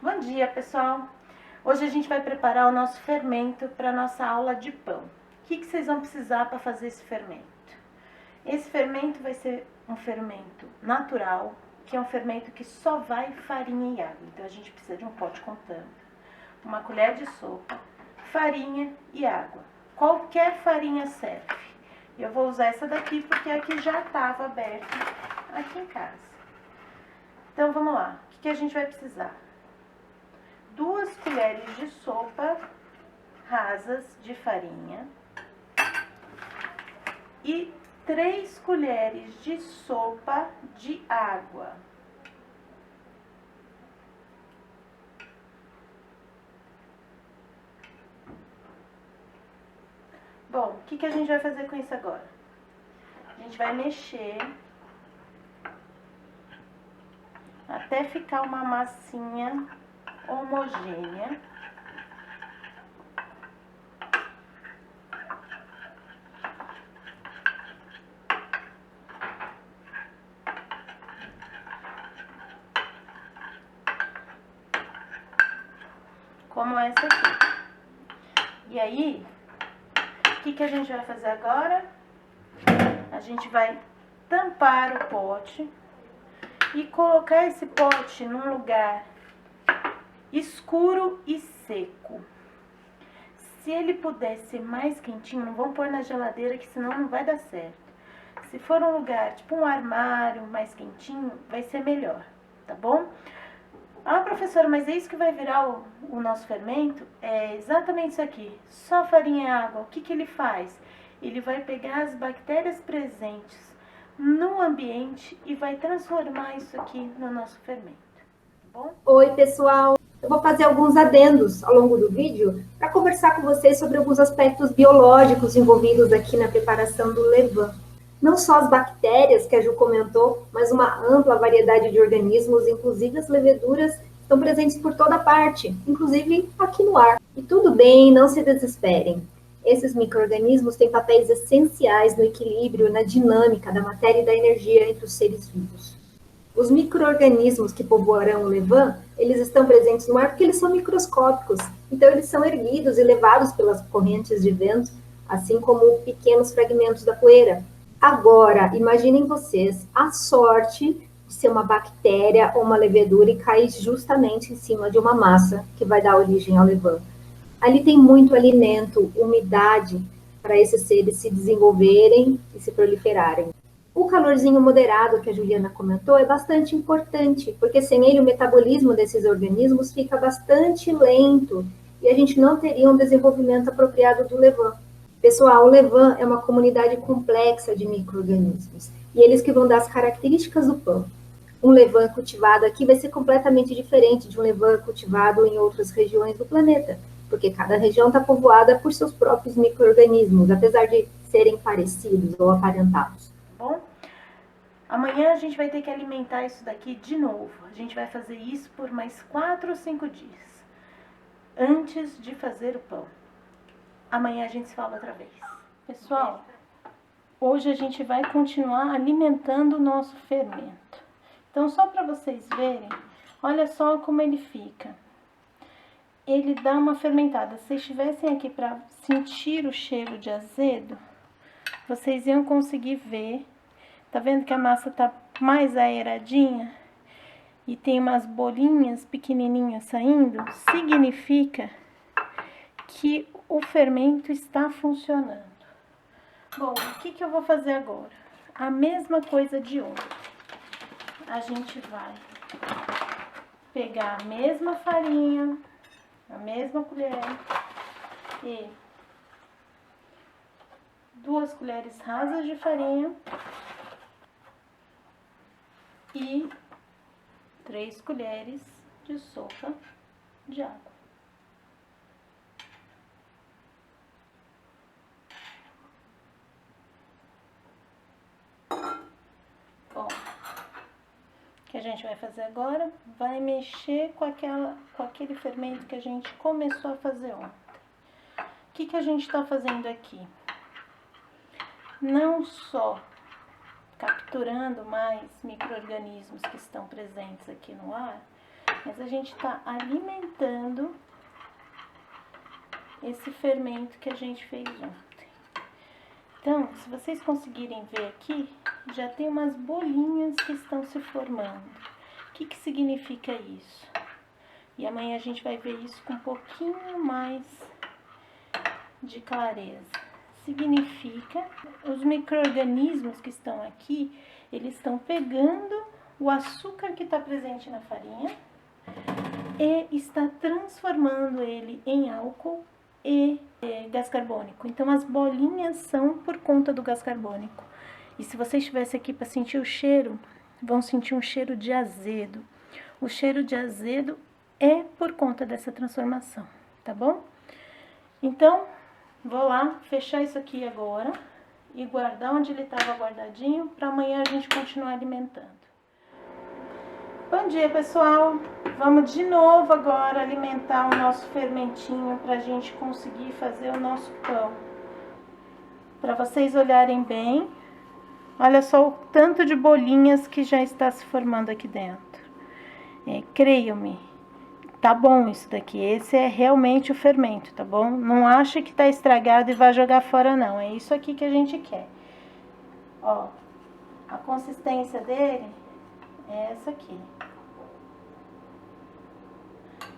Bom dia, pessoal! Hoje a gente vai preparar o nosso fermento para a nossa aula de pão. O que vocês vão precisar para fazer esse fermento? Esse fermento vai ser um fermento natural, que é um fermento que só vai farinha e água. Então a gente precisa de um pote com tampa, uma colher de sopa, farinha e água. Qualquer farinha serve. Eu vou usar essa daqui porque a que já estava aberta aqui em casa. Então vamos lá, o que a gente vai precisar? 2 colheres de sopa rasas de farinha e 3 colheres de sopa de água. Bom, o que a gente vai fazer com isso agora? A gente vai mexer até ficar uma massinha homogênea. Como essa aqui. E aí, o que a gente vai fazer agora? A gente vai tampar o pote e colocar esse pote num lugar escuro e seco. Se ele puder ser mais quentinho, não vamos pôr na geladeira, que senão não vai dar certo. Se for um lugar, tipo um armário mais quentinho, vai ser melhor, tá bom? Ah, professora, mas é isso que vai virar o nosso fermento? É exatamente isso aqui, só farinha e água. O que ele faz? Ele vai pegar as bactérias presentes no ambiente e vai transformar isso aqui no nosso fermento, tá bom? Oi, pessoal! Eu vou fazer alguns adendos ao longo do vídeo para conversar com vocês sobre alguns aspectos biológicos envolvidos aqui na preparação do levain. Não só as bactérias, que a Ju comentou, mas uma ampla variedade de organismos, inclusive as leveduras, estão presentes por toda parte, inclusive aqui no ar. E tudo bem, não se desesperem. Esses micro-organismos têm papéis essenciais no equilíbrio, na dinâmica da matéria e da energia entre os seres vivos. Os micro-organismos que povoarão o levain, eles estão presentes no ar porque eles são microscópicos. Então, eles são erguidos e levados pelas correntes de vento, assim como pequenos fragmentos da poeira. Agora, imaginem vocês a sorte de ser uma bactéria ou uma levedura e cair justamente em cima de uma massa que vai dar origem ao levain. Ali tem muito alimento, umidade, para esses seres se desenvolverem e se proliferarem. O calorzinho moderado que a Juliana comentou é bastante importante, porque sem ele o metabolismo desses organismos fica bastante lento e a gente não teria um desenvolvimento apropriado do levain. Pessoal, o levain é uma comunidade complexa de micro-organismos e eles que vão dar as características do pão. Um levain cultivado aqui vai ser completamente diferente de um levain cultivado em outras regiões do planeta, porque cada região está povoada por seus próprios micro-organismos, apesar de serem parecidos ou aparentados. Bom, amanhã a gente vai ter que alimentar isso daqui de novo. A gente vai fazer isso por mais 4 ou 5 dias, antes de fazer o pão. Amanhã a gente se fala outra vez. Pessoal, hoje a gente vai continuar alimentando o nosso fermento. Então, só para vocês verem, olha só como ele fica. Ele dá uma fermentada. Se vocês estivessem aqui para sentir o cheiro de azedo, vocês iam conseguir ver. Tá vendo que a massa tá mais aeradinha? E tem umas bolinhas pequenininhas saindo? Significa que o fermento está funcionando. Bom, o que eu vou fazer agora? A mesma coisa de ontem. A gente vai pegar a mesma farinha, a mesma colher e 2 colheres rasas de farinha e 3 colheres de sopa de água. Bom, o que a gente vai fazer agora? Vai mexer com aquele fermento que a gente começou a fazer ontem. O que a gente está fazendo aqui? Não só capturando mais micro-organismos que estão presentes aqui no ar, Mas a gente está alimentando esse fermento que a gente fez ontem. Então, se vocês conseguirem ver aqui, já tem umas bolinhas que estão se formando. O que significa isso? E amanhã a gente vai ver isso com um pouquinho mais de clareza. Significa, os micro-organismos que estão aqui, eles estão pegando o açúcar que está presente na farinha e está transformando ele em álcool e gás carbônico. Então, as bolinhas são por conta do gás carbônico. E se vocês estivessem aqui para sentir o cheiro, vão sentir um cheiro de azedo. O cheiro de azedo é por conta dessa transformação, tá bom? Então, vou lá fechar isso aqui agora e guardar onde ele estava guardadinho para amanhã a gente continuar alimentando. Bom dia, pessoal! Vamos de novo agora alimentar o nosso fermentinho para a gente conseguir fazer o nosso pão. Para vocês olharem bem, olha só o tanto de bolinhas que já está se formando aqui dentro. Creiam-me, tá bom isso daqui, esse é realmente o fermento, tá bom? Não acha que tá estragado e vai jogar fora não, é isso aqui que a gente quer. Ó, a consistência dele é essa aqui.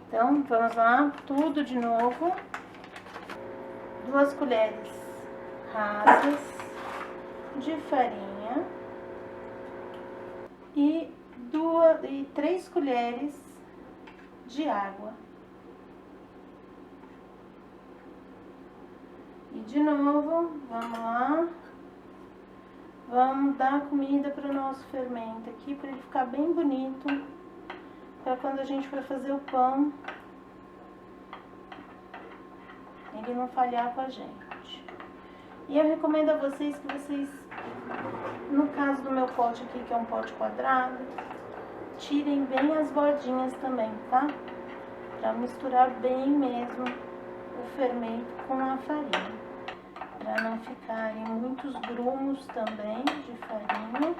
Então, vamos lá, tudo de novo. 2 colheres rasas de farinha e 3 colheres de água. E de novo, vamos lá. Vamos dar comida para o nosso fermento aqui, para ele ficar bem bonito. Para quando a gente for fazer o pão, ele não falhar com a gente. E eu recomendo a vocês que vocês, no caso do meu pote aqui, que é um pote quadrado, tirem bem as bordinhas também, tá? Para misturar bem mesmo o fermento com a farinha. Para não ficarem muitos grumos também de farinha.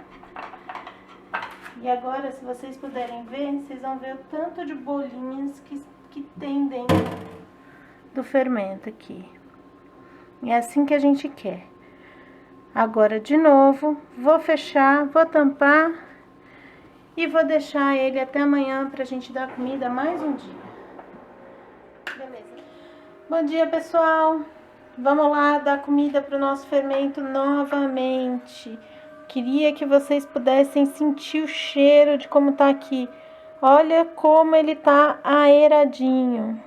E agora, se vocês puderem ver, vocês vão ver o tanto de bolinhas que tem dentro do fermento aqui. É assim que a gente quer. Agora, de novo, vou fechar, vou tampar e vou deixar ele até amanhã pra gente dar comida mais um dia. Beleza. Bom dia, pessoal. Vamos lá dar comida pro nosso fermento novamente. Queria que vocês pudessem sentir o cheiro de como tá aqui. Olha como ele tá aeradinho.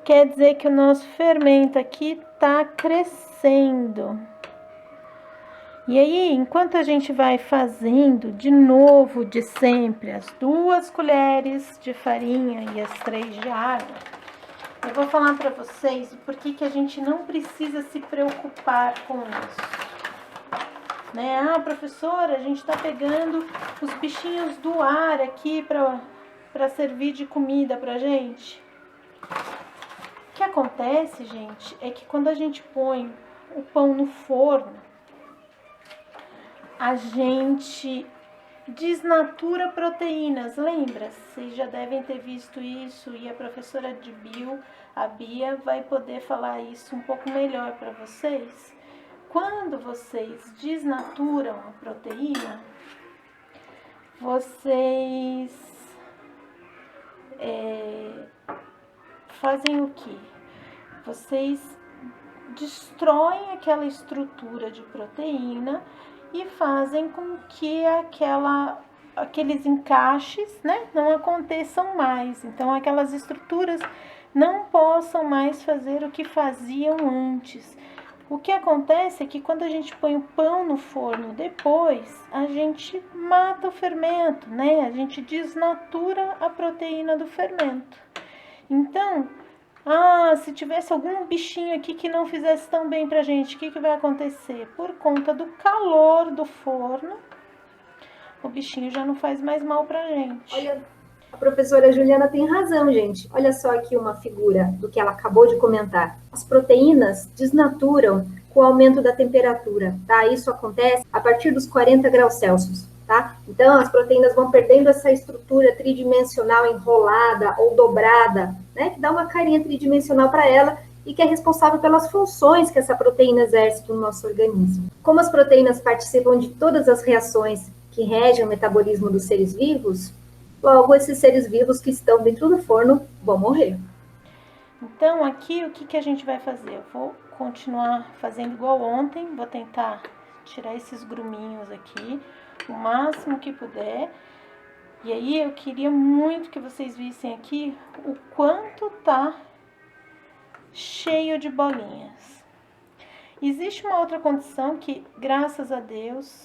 Quer dizer que o nosso fermento aqui tá crescendo. E aí, enquanto a gente vai fazendo de novo, de sempre, as 2 colheres de farinha e as 3 de água, eu vou falar para vocês o porquê que a gente não precisa se preocupar com isso. Né? Ah, professora, a gente está pegando os bichinhos do ar aqui para servir de comida pra gente. O que acontece, gente, é que quando a gente põe o pão no forno, a gente desnatura proteínas, lembra? Vocês já devem ter visto isso e a professora de bio, a Bia, vai poder falar isso um pouco melhor para vocês. Quando vocês desnaturam a proteína, vocês fazem o quê? Vocês destroem aquela estrutura de proteína e fazem com que aqueles encaixes, né, não aconteçam mais. Então, aquelas estruturas não possam mais fazer o que faziam antes. O que acontece é que quando a gente põe o pão no forno depois, a gente mata o fermento, né? A gente desnatura a proteína do fermento. Então, se tivesse algum bichinho aqui que não fizesse tão bem pra gente, o que vai acontecer? Por conta do calor do forno, o bichinho já não faz mais mal pra gente. Olha, a professora Juliana tem razão, gente. Olha só aqui uma figura do que ela acabou de comentar. As proteínas desnaturam com o aumento da temperatura, tá? Isso acontece a partir dos 40 graus Celsius. tá? Então, as proteínas vão perdendo essa estrutura tridimensional enrolada ou dobrada, né? Que dá uma carinha tridimensional para ela e que é responsável pelas funções que essa proteína exerce no nosso organismo. Como as proteínas participam de todas as reações que regem o metabolismo dos seres vivos, logo esses seres vivos que estão dentro do forno vão morrer. Então, aqui, o que a gente vai fazer? Eu vou continuar fazendo igual ontem, vou tentar tirar esses gruminhos aqui, o máximo que puder. E aí, eu queria muito que vocês vissem aqui o quanto tá cheio de bolinhas. Existe uma outra condição que, graças a Deus,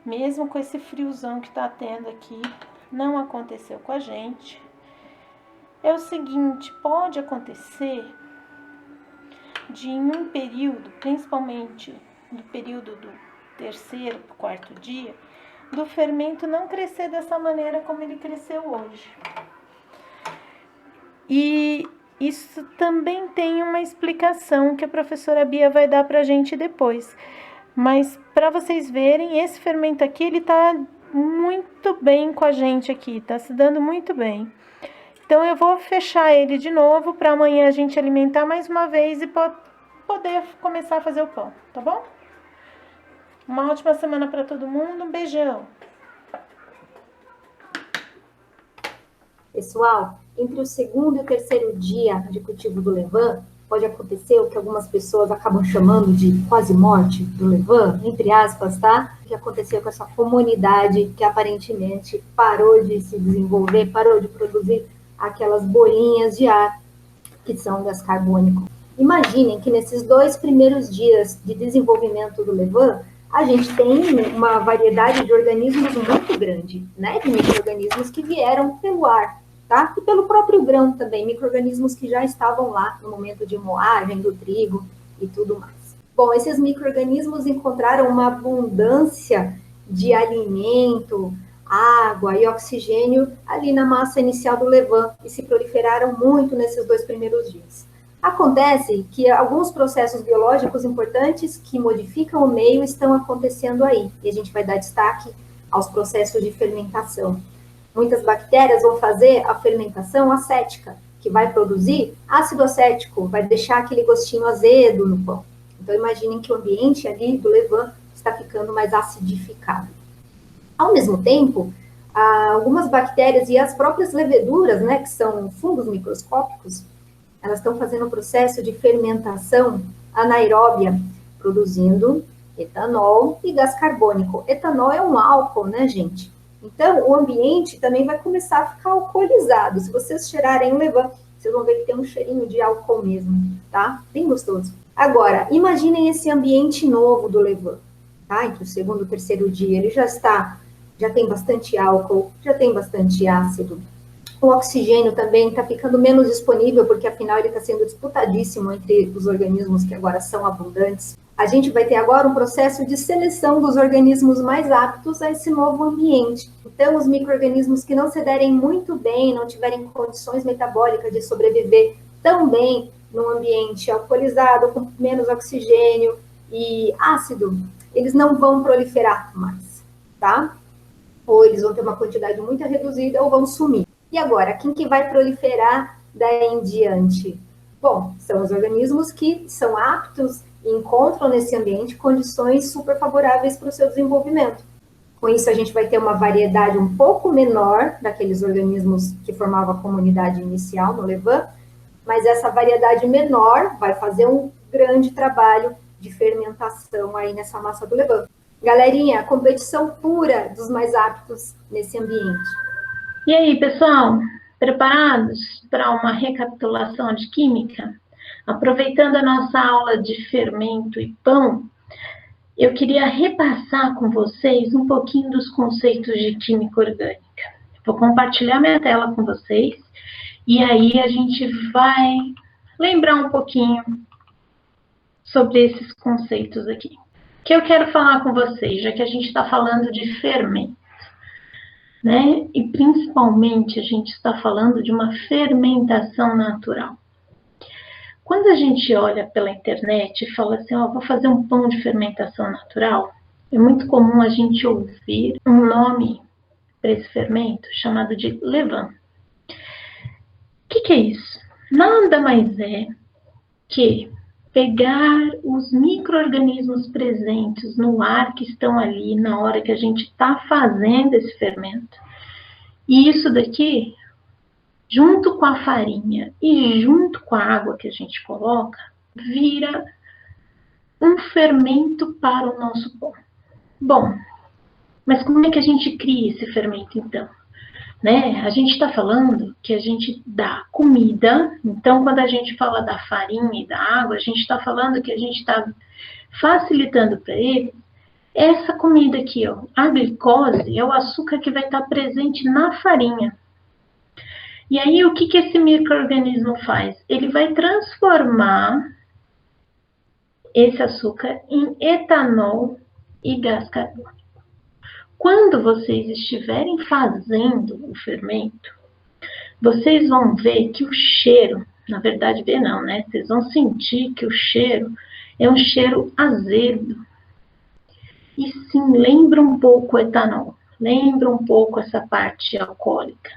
mesmo com esse friozão que tá tendo aqui, não aconteceu com a gente. É o seguinte, pode acontecer de em um período, principalmente no período do terceiro para o quarto dia, do fermento não crescer dessa maneira como ele cresceu hoje. E isso também tem uma explicação que a professora Bia vai dar para a gente depois. Mas para vocês verem, esse fermento aqui, ele tá muito bem com a gente aqui, tá se dando muito bem. Então, eu vou fechar ele de novo para amanhã a gente alimentar mais uma vez e poder começar a fazer o pão, tá bom? Uma ótima semana para todo mundo, um beijão! Pessoal, entre o segundo e o terceiro dia de cultivo do levain, pode acontecer o que algumas pessoas acabam chamando de quase morte do levain, entre aspas, tá? O que aconteceu com essa comunidade que aparentemente parou de se desenvolver, parou de produzir aquelas bolinhas de ar que são gás carbônico. Imaginem que nesses 2 primeiros dias de desenvolvimento do levain, a gente tem uma variedade de organismos muito grande, né? De micro-organismos que vieram pelo ar, tá? E pelo próprio grão também, micro-organismos que já estavam lá no momento de moagem do trigo e tudo mais. Bom, esses micro-organismos encontraram uma abundância de alimento, água e oxigênio ali na massa inicial do levain e se proliferaram muito nesses 2 primeiros dias. Acontece que alguns processos biológicos importantes que modificam o meio estão acontecendo aí, e a gente vai dar destaque aos processos de fermentação. Muitas bactérias vão fazer a fermentação acética, que vai produzir ácido acético, vai deixar aquele gostinho azedo no pão. Então, imaginem que o ambiente ali do levain está ficando mais acidificado. Ao mesmo tempo, algumas bactérias e as próprias leveduras, né, que são fungos microscópicos, elas estão fazendo um processo de fermentação anaeróbia, produzindo etanol e gás carbônico. Etanol é um álcool, né, gente? Então, o ambiente também vai começar a ficar alcoolizado. Se vocês cheirarem o levain, vocês vão ver que tem um cheirinho de álcool mesmo, tá? Bem gostoso. Agora, imaginem esse ambiente novo do levain, tá? Entre o segundo e o terceiro dia, ele já tem bastante álcool, já tem bastante ácido. O oxigênio também está ficando menos disponível, porque afinal ele está sendo disputadíssimo entre os organismos que agora são abundantes. A gente vai ter agora um processo de seleção dos organismos mais aptos a esse novo ambiente. Então, os micro-organismos que não se derem muito bem, não tiverem condições metabólicas de sobreviver tão bem num ambiente alcoolizado, com menos oxigênio e ácido, eles não vão proliferar mais, tá? Ou eles vão ter uma quantidade muito reduzida ou vão sumir. E agora, quem que vai proliferar daí em diante? Bom, são os organismos que são aptos e encontram nesse ambiente condições super favoráveis para o seu desenvolvimento. Com isso, a gente vai ter uma variedade um pouco menor daqueles organismos que formavam a comunidade inicial no levain, mas essa variedade menor vai fazer um grande trabalho de fermentação aí nessa massa do levain. Galerinha, competição pura dos mais aptos nesse ambiente. E aí, pessoal, preparados para uma recapitulação de química? Aproveitando a nossa aula de fermento e pão, eu queria repassar com vocês um pouquinho dos conceitos de química orgânica. Vou compartilhar minha tela com vocês e aí a gente vai lembrar um pouquinho sobre esses conceitos aqui. O que eu quero falar com vocês, já que a gente está falando de fermento, né? E principalmente a gente está falando de uma fermentação natural. Quando a gente olha pela internet e fala assim, ó, vou fazer um pão de fermentação natural, É muito comum a gente ouvir um nome para esse fermento chamado de levain. O que é isso? Nada mais é que pegar os micro-organismos presentes no ar que estão ali na hora que a gente está fazendo esse fermento. E isso daqui, junto com a farinha e junto com a água que a gente coloca, vira um fermento para o nosso pão. Bom, mas como é que a gente cria esse fermento então? Né? A gente está falando que a gente dá comida, então quando a gente fala da farinha e da água, a gente está falando que a gente está facilitando para ele essa comida aqui, ó. A glicose é o açúcar que vai estar presente na farinha. E aí o que esse micro-organismo faz? Ele vai transformar esse açúcar em etanol e gás carbônico. Quando vocês estiverem fazendo o fermento, vocês vão ver que o cheiro, na verdade ver não, né? Vocês vão sentir que o cheiro é um cheiro azedo. E sim, lembra um pouco o etanol, lembra um pouco essa parte alcoólica.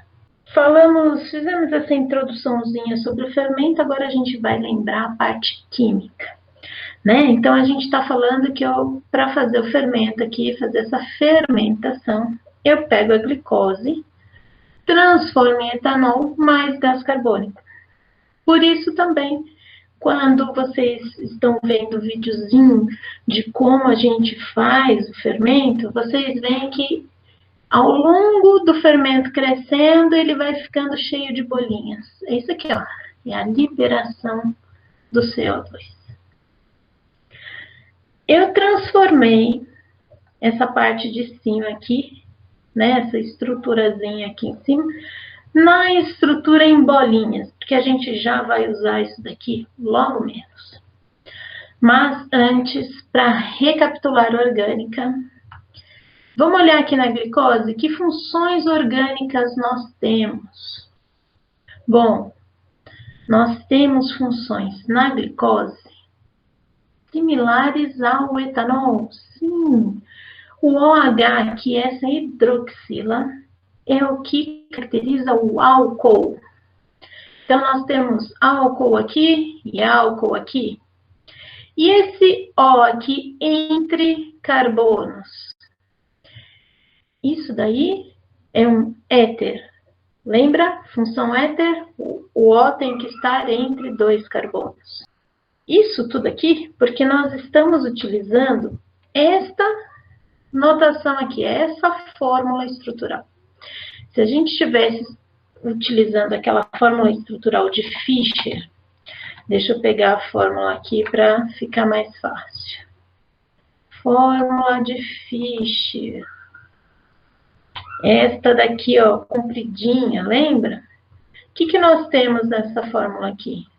Fizemos essa introduçãozinha sobre o fermento, agora a gente vai lembrar a parte química. Né? Então, a gente está falando que para fazer o fermento aqui, fazer essa fermentação, eu pego a glicose, transformo em etanol mais gás carbônico. Por isso também, quando vocês estão vendo o videozinho de como a gente faz o fermento, vocês veem que ao longo do fermento crescendo, ele vai ficando cheio de bolinhas. É isso aqui, ó, é a liberação do CO2. Eu transformei essa parte de cima aqui, né, essa estruturazinha aqui em cima, na estrutura em bolinhas, porque a gente já vai usar isso daqui logo menos. Mas antes, para recapitular a orgânica, vamos olhar aqui na glicose, que funções orgânicas nós temos? Bom, nós temos funções na glicose similares ao etanol, sim. O OH, que é essa hidroxila, é o que caracteriza o álcool. Então, nós temos álcool aqui e álcool aqui. E esse O aqui entre carbonos? Isso daí é um éter. Lembra? Função éter, o O tem que estar entre dois carbonos. Isso tudo aqui porque nós estamos utilizando esta notação aqui, essa fórmula estrutural. Se a gente estivesse utilizando aquela fórmula estrutural de Fischer, deixa eu pegar a fórmula aqui para ficar mais fácil. Fórmula de Fischer. Esta daqui, ó, compridinha, lembra? O que nós temos nessa fórmula aqui?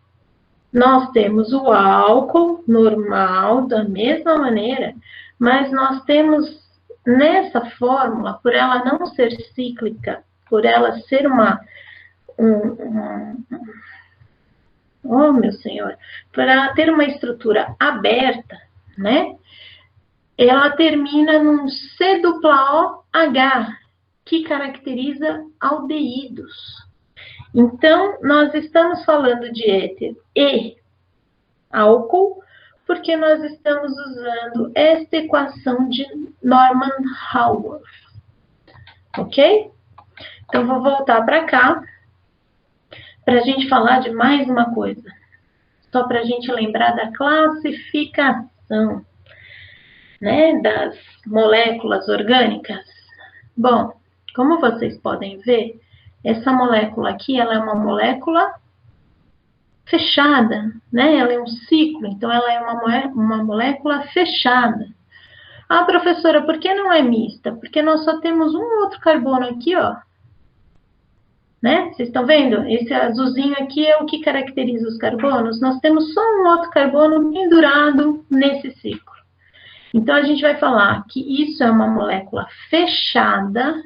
Nós temos o álcool normal, da mesma maneira, mas nós temos nessa fórmula, por ela não ser cíclica, por ela ser oh, meu senhor, por ela ter uma estrutura aberta, né? Ela termina num C-OH, que caracteriza aldeídos. Então, nós estamos falando de éter e álcool, porque nós estamos usando esta equação de Norman-Haworth. Ok? Então, vou voltar para cá, para a gente falar de mais uma coisa. Só para a gente lembrar da classificação, né, das moléculas orgânicas. Bom, como vocês podem ver, essa molécula aqui, ela é uma molécula fechada, né? Ela é um ciclo, então ela é uma molécula fechada. Ah, professora, por que não é mista? Porque nós só temos um outro carbono aqui, ó. Né? Vocês estão vendo? Esse azulzinho aqui é o que caracteriza os carbonos. Nós temos só um outro carbono pendurado nesse ciclo. Então, a gente vai falar que isso é uma molécula fechada,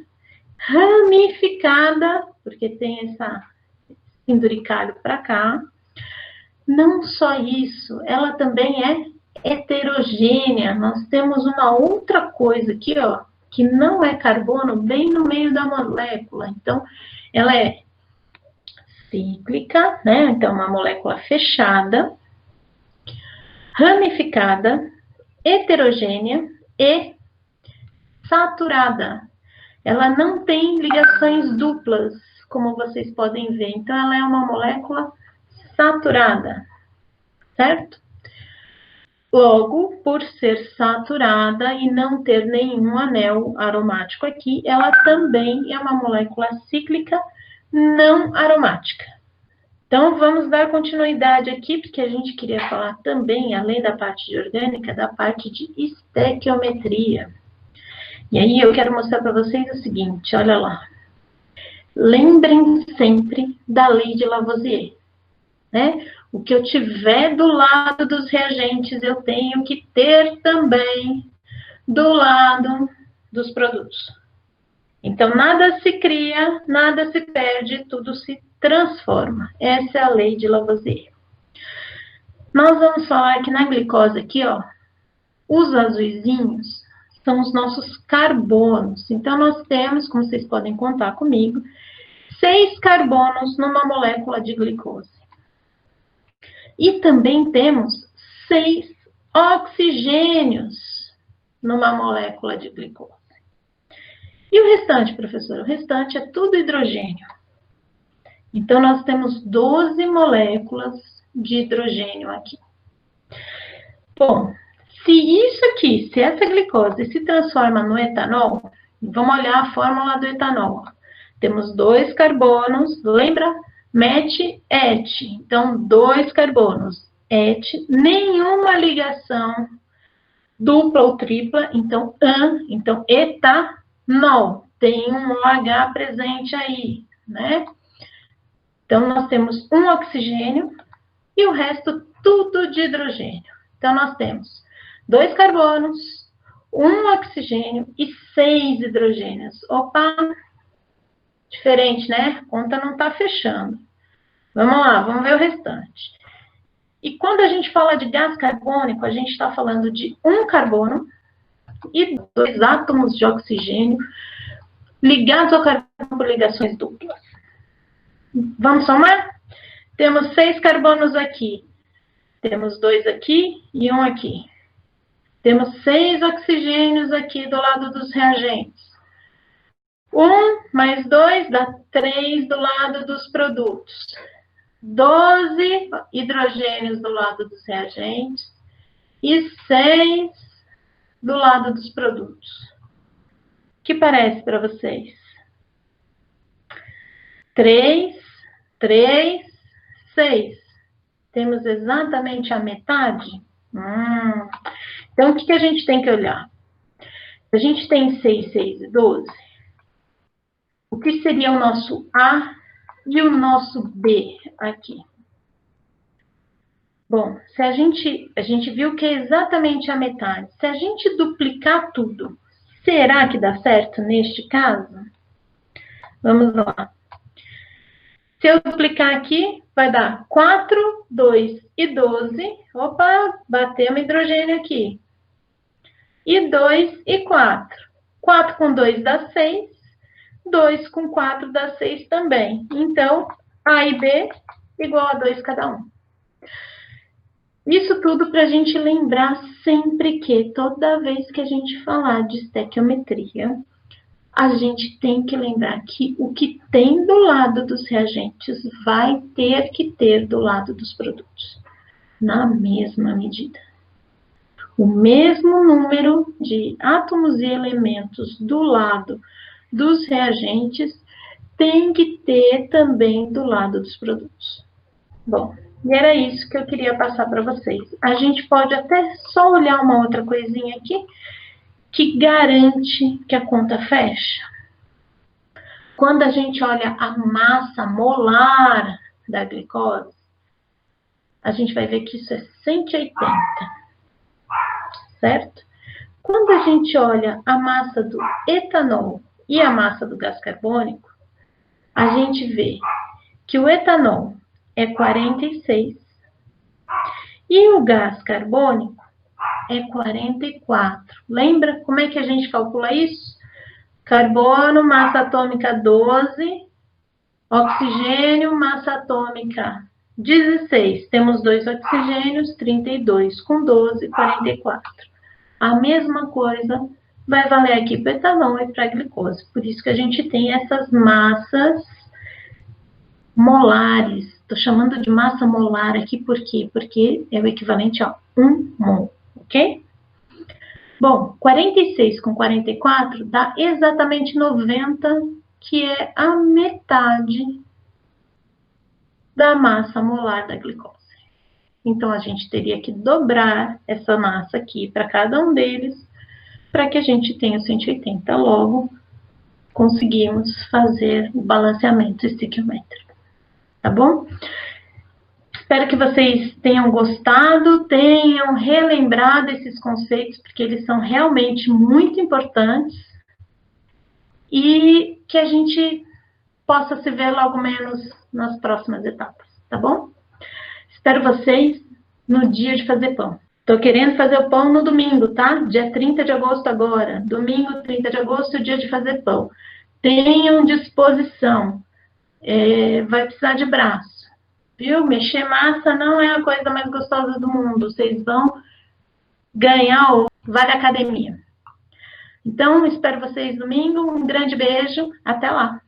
ramificada, porque tem essa penduricalho para cá. Não só isso, ela também é heterogênea. Nós temos uma outra coisa aqui, ó, que não é carbono, bem no meio da molécula. Então, ela é cíclica, né? Então, uma molécula fechada, ramificada, heterogênea e saturada. Ela não tem ligações duplas, como vocês podem ver. Então, ela é uma molécula saturada, certo? Logo, por ser saturada e não ter nenhum anel aromático aqui, ela também é uma molécula cíclica não aromática. Então, vamos dar continuidade aqui, porque a gente queria falar também, além da parte de orgânica, da parte de estequiometria. E aí eu quero mostrar para vocês o seguinte, olha lá. Lembrem sempre da lei de Lavoisier, né? O que eu tiver do lado dos reagentes, eu tenho que ter também do lado dos produtos. Então, nada se cria, nada se perde, tudo se transforma. Essa é a lei de Lavoisier. Nós vamos falar que na glicose aqui, ó, os azuisinhos são os nossos carbonos. Então, nós temos, como vocês podem contar comigo, 6 carbonos numa molécula de glicose. E também temos 6 oxigênios numa molécula de glicose. E o restante, professor? O restante é tudo hidrogênio. Então, nós temos 12 moléculas de hidrogênio aqui. Bom, se essa glicose se transforma no etanol, vamos olhar a fórmula do etanol. Temos 2 carbonos, lembra? MET, ET. Então, 2 carbonos, ET, nenhuma ligação dupla ou tripla, então, então, etanol. Tem um OH presente aí, né? Então, nós temos um oxigênio e o resto tudo de hidrogênio. Então, nós temos 2 carbonos, um oxigênio e 6 hidrogênios. Opa! Diferente, né? A conta não está fechando. Vamos lá, vamos ver o restante. E quando a gente fala de gás carbônico, a gente está falando de um carbono e 2 átomos de oxigênio ligados ao carbono por ligações duplas. Vamos somar? Temos 6 carbonos aqui. Temos 2 aqui e 1 aqui. Temos 6 oxigênios aqui do lado dos reagentes. 1 mais 2 dá 3 do lado dos produtos. 12 hidrogênios do lado dos reagentes e 6 do lado dos produtos. O que parece para vocês? 3, 6. Temos exatamente a metade? Então, o que a gente tem que olhar? A gente tem 6, 6 e 12. O que seria o nosso A e o nosso B aqui? Bom, se a gente viu que é exatamente a metade. Se a gente duplicar tudo, será que dá certo neste caso? Vamos lá. Se eu duplicar aqui, vai dar 4, 2 e 12. Opa, batemos hidrogênio aqui. E 2 e 4. 4 com 2 dá 6. 2 com 4 dá 6 também. Então, A e B igual a 2 cada um. Isso tudo para a gente lembrar sempre que, toda vez que a gente falar de estequiometria, a gente tem que lembrar que o que tem do lado dos reagentes vai ter que ter do lado dos produtos, na mesma medida. O mesmo número de átomos e elementos do lado dos reagentes tem que ter também do lado dos produtos. Bom, e era isso que eu queria passar para vocês. A gente pode até só olhar uma outra coisinha aqui que garante que a conta fecha. Quando a gente olha a massa molar da glicose, a gente vai ver que isso é 180, certo? Quando a gente olha a massa do etanol e a massa do gás carbônico, a gente vê que o etanol é 46 e o gás carbônico é 44. Lembra como é que a gente calcula isso? Carbono, massa atômica 12, oxigênio, massa atômica 16. Temos 2 oxigênios, 32. Com 12, 44. A mesma coisa vai valer aqui para etanol e para a glicose. Por isso que a gente tem essas massas molares. Estou chamando de massa molar aqui, por quê? Porque é o equivalente a 1 mol, ok? Bom, 46 com 44 dá exatamente 90, que é a metade da massa molar da glicose. Então, a gente teria que dobrar essa massa aqui para cada um deles, para que a gente tenha 180. Logo, conseguimos fazer o balanceamento estequiométrico. Tá bom? Espero que vocês tenham gostado, tenham relembrado esses conceitos, porque eles são realmente muito importantes, e que a gente possa se ver logo menos nas próximas etapas, tá bom? Espero vocês no dia de fazer pão. Estou querendo fazer o pão no domingo, tá? Dia 30 de agosto agora. Domingo, 30 de agosto, é o dia de fazer pão. Tenham disposição. Vai precisar de braço. Viu? Mexer massa não é a coisa mais gostosa do mundo. Vocês vão ganhar o Vale Academia. Então, espero vocês domingo. Um grande beijo. Até lá.